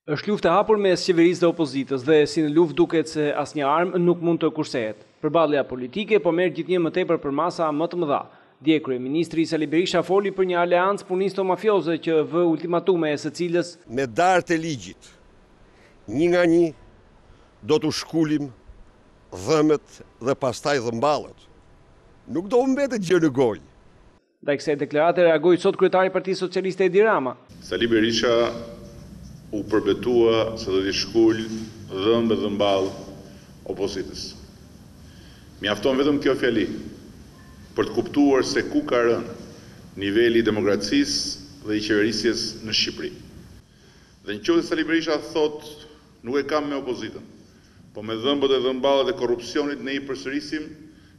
Është luftë e hapur mes qeverisë dhe opozitës dhe si në luftë duket se asnjë armë nuk mund të kursehet. Përballja politike po merr gjithnjë më tepër për masa më të mëdha. Dje kryeministri Sali Berisha foli për një aleancë punisto-mafioze që vë ultimatume e së cilës me darë të ligjit, një nga një, do t'u shkullim dhëmet dhe pastaj dhëmballet. Nuk do mbetet gjë në gojë. Ndaj kësaj deklarate reagoi sot kryetari i Partisë Socialiste Edi Rama. Sali Berisha u përbetua se do t'i shkull dhëmbë dhe mball opozitës. Mjafton vetëm kjo fjali për të kuptuar se ku ka rënë niveli i demokracisë dhe i qeverisjes në Shqipëri. Dhe nëse Sali Berisha thot nuk e kam me opozitën, po me dhëmbët e dhëmballet e korrupsionit ne i përsërisim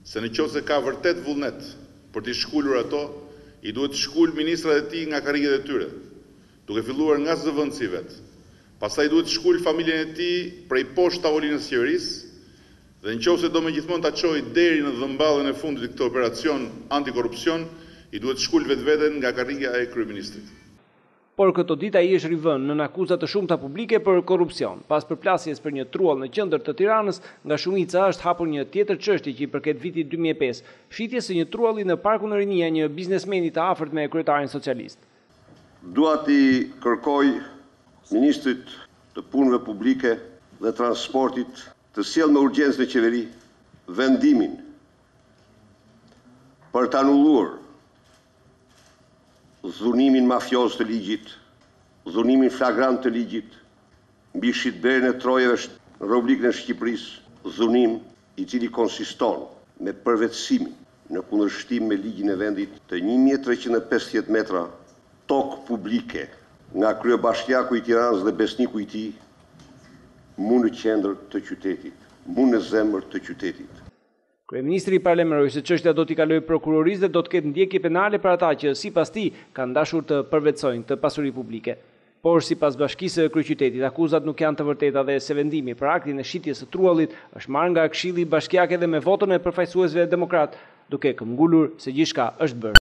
se nëse ka vërtet vullnet për t'i shkullur ato, i duhet të shkull ministrat e tij nga karriget e tyre, duke filluar nga zëvendësi vet. Pastaj duhet të shkull familjen e tij prej poshtë tavolinës së qeverisë, dhe nëse do me gjithmonë ta çojë deri në dhëmballën e fundit të këtij operacion antikorrupsion, i duhet të shkull vetveten nga karriga e kryeministrit. Por këto ditë ai është rivënë në akuza të shumta publike për korrupsion. Pas përplasjes për një truall në qendër të Tiranës, nga shumica është hapur një tjetër çështje që i përket vitit 2005, shitjes së një trualli në Parkun e Rinia, një biznesmeni të afërt me kryetarin socialist. Dua t'i kërkoj ministrit të punëve publike dhe transportit të sjellë me urgjencë në qeveri vendimin për të anulluar dhunimin mafioz të ligjit, dhunimin flagrant të ligjit, mbi shitblerjen e trojeve në Republikën e Shqipërisë, dhunim i cili konsiston me përvetësimin në kundërshtim me ligjin e vendit të 1350 metra tokë publike nga kryebashkiaku i Tiranës dhe besniku i tij, mu në qendër të qytetit, mu në zemër të qytetit. Kryeministri paralajmëroi se çështja do t'i kalojë prokurorisë dhe do të ketë ndjekje penale për ata që sipas tij kanë dashur të përvetësojnë të pasuri publike. Por sipas Bashkisë së Kryeqytetit, akuzat nuk janë të vërteta dhe se vendimi për aktin e shitjes së truallit është marrë nga Këshilli Bashkiak edhe me votën e përfaqësuesve demokrat, duke këmbgulur se gjithçka është bërë